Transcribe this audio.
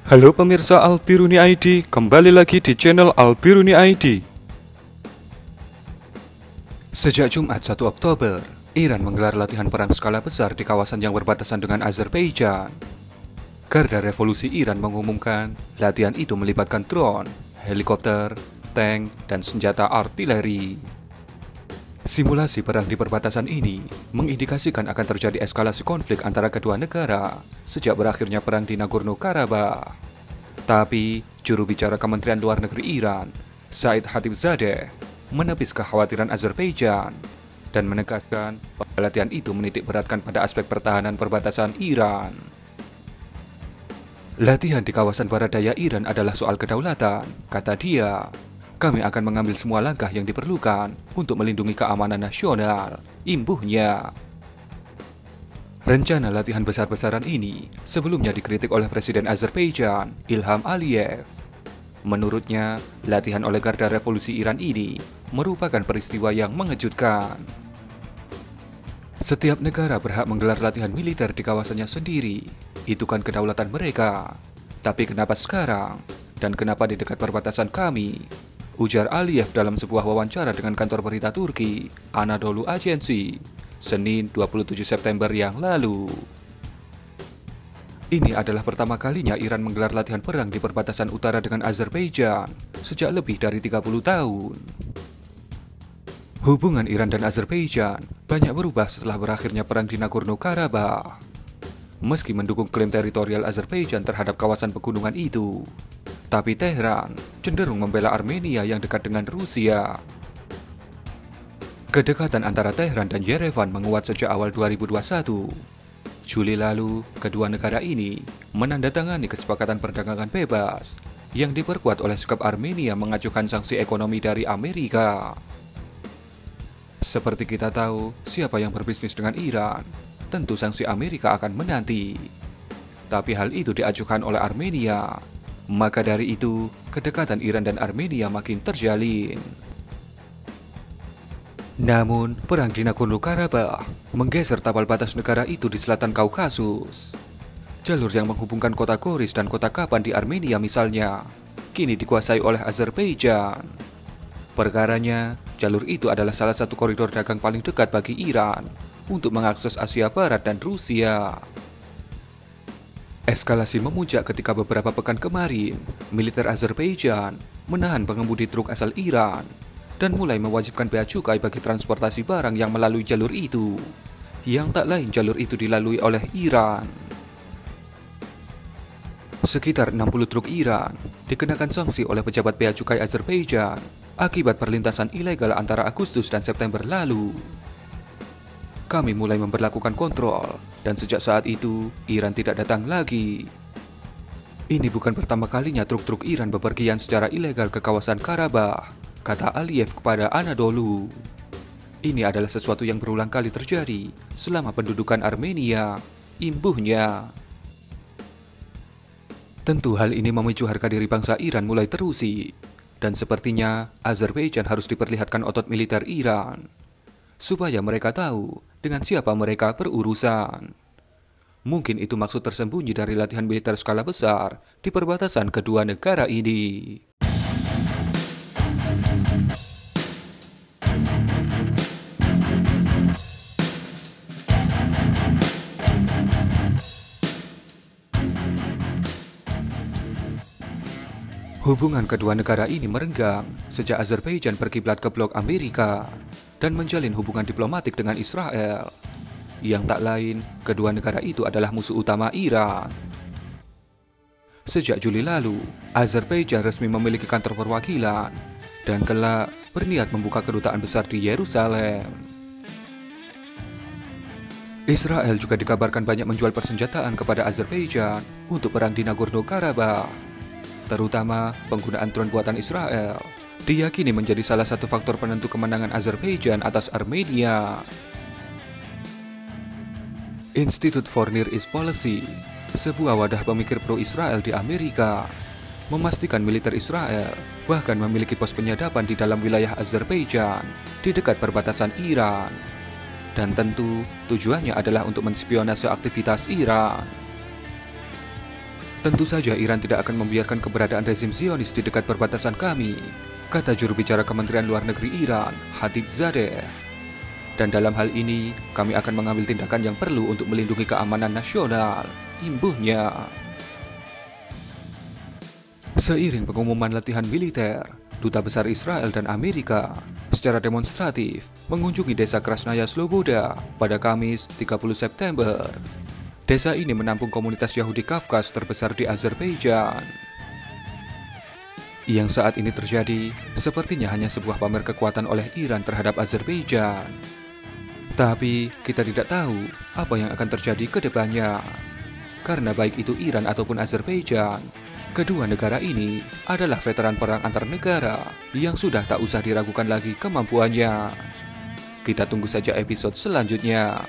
Halo pemirsa Albiruni ID, kembali lagi di channel Albiruni ID. Sejak Jumat 1 Oktober, Iran menggelar latihan perang skala besar di kawasan yang berbatasan dengan Azerbaijan. Garda Revolusi Iran mengumumkan latihan itu melibatkan drone, helikopter, tank, dan senjata artileri. Simulasi perang di perbatasan ini mengindikasikan akan terjadi eskalasi konflik antara kedua negara sejak berakhirnya perang di Nagorno-Karabakh. Tapi, juru bicara Kementerian Luar Negeri Iran, Said Khatibzadeh, menepis kekhawatiran Azerbaijan dan menegaskan bahwa latihan itu menitik beratkan pada aspek pertahanan perbatasan Iran. Latihan di kawasan barat daya Iran adalah soal kedaulatan, kata dia. Kami akan mengambil semua langkah yang diperlukan untuk melindungi keamanan nasional, imbuhnya. Rencana latihan besar-besaran ini sebelumnya dikritik oleh Presiden Azerbaijan, Ilham Aliyev. Menurutnya, latihan oleh Garda Revolusi Iran ini merupakan peristiwa yang mengejutkan. Setiap negara berhak menggelar latihan militer di kawasannya sendiri. Itu kan kedaulatan mereka. Tapi kenapa sekarang? Dan kenapa di dekat perbatasan kami? Ujar Aliyev dalam sebuah wawancara dengan kantor berita Turki, Anadolu Agency, Senin 27 September yang lalu. Ini adalah pertama kalinya Iran menggelar latihan perang di perbatasan utara dengan Azerbaijan sejak lebih dari 30 tahun. Hubungan Iran dan Azerbaijan banyak berubah setelah berakhirnya perang di Nagorno-Karabakh. Meski mendukung klaim teritorial Azerbaijan terhadap kawasan pegunungan itu, tapi Teheran cenderung membela Armenia yang dekat dengan Rusia. Kedekatan antara Teheran dan Yerevan menguat sejak awal 2021. Juli lalu, kedua negara ini menandatangani kesepakatan perdagangan bebas yang diperkuat oleh sikap Armenia mengajukan sanksi ekonomi dari Amerika. Seperti kita tahu, siapa yang berbisnis dengan Iran, tentu sanksi Amerika akan menanti. Tapi hal itu diajukan oleh Armenia. Maka dari itu, kedekatan Iran dan Armenia makin terjalin. Namun, perang di Nagorno-Karabakh menggeser tapal batas negara itu di selatan Kaukasus. Jalur yang menghubungkan kota Goris dan kota Kapan di Armenia misalnya, kini dikuasai oleh Azerbaijan. Perkaranya, jalur itu adalah salah satu koridor dagang paling dekat bagi Iran untuk mengakses Asia Barat dan Rusia. Eskalasi memuncak ketika beberapa pekan kemarin, militer Azerbaijan menahan pengemudi truk asal Iran dan mulai mewajibkan bea cukai bagi transportasi barang yang melalui jalur itu, yang tak lain jalur itu dilalui oleh Iran. Sekitar 60 truk Iran dikenakan sanksi oleh pejabat bea cukai Azerbaijan akibat perlintasan ilegal antara Agustus dan September lalu. Kami mulai memberlakukan kontrol, dan sejak saat itu, Iran tidak datang lagi. Ini bukan pertama kalinya truk-truk Iran bepergian secara ilegal ke kawasan Karabakh, kata Aliyev kepada Anadolu. Ini adalah sesuatu yang berulang kali terjadi selama pendudukan Armenia, imbuhnya. Tentu hal ini memicu harga diri bangsa Iran mulai terusik, dan sepertinya Azerbaijan harus diperlihatkan otot militer Iran, supaya mereka tahu dengan siapa mereka berurusan. Mungkin itu maksud tersembunyi dari latihan militer skala besar di perbatasan kedua negara ini. Hubungan kedua negara ini merenggang sejak Azerbaijan berkiblat ke blok Amerika dan menjalin hubungan diplomatik dengan Israel. Yang tak lain, kedua negara itu adalah musuh utama Iran. Sejak Juli lalu, Azerbaijan resmi memiliki kantor perwakilan dan kelak berniat membuka kedutaan besar di Yerusalem. Israel juga dikabarkan banyak menjual persenjataan kepada Azerbaijan untuk perang di Nagorno-Karabakh. Terutama penggunaan drone buatan Israel diyakini menjadi salah satu faktor penentu kemenangan Azerbaijan atas Armenia. Institute for Near East Policy, sebuah wadah pemikir pro-Israel di Amerika, memastikan militer Israel bahkan memiliki pos penyadapan di dalam wilayah Azerbaijan di dekat perbatasan Iran. Dan tentu tujuannya adalah untuk menspionase aktivitas Iran. Tentu saja Iran tidak akan membiarkan keberadaan rezim Zionis di dekat perbatasan kami, kata juru bicara Kementerian Luar Negeri Iran, Khatibzadeh. Dan dalam hal ini, kami akan mengambil tindakan yang perlu untuk melindungi keamanan nasional, imbuhnya. Seiring pengumuman latihan militer, Duta Besar Israel dan Amerika secara demonstratif mengunjungi desa Krasnaya Sloboda pada Kamis 30 September. Desa ini menampung komunitas Yahudi Kafkas terbesar di Azerbaijan. Yang saat ini terjadi sepertinya hanya sebuah pamer kekuatan oleh Iran terhadap Azerbaijan. Tapi kita tidak tahu apa yang akan terjadi ke depannya. Karena baik itu Iran ataupun Azerbaijan, kedua negara ini adalah veteran perang antar negara yang sudah tak usah diragukan lagi kemampuannya. Kita tunggu saja episode selanjutnya.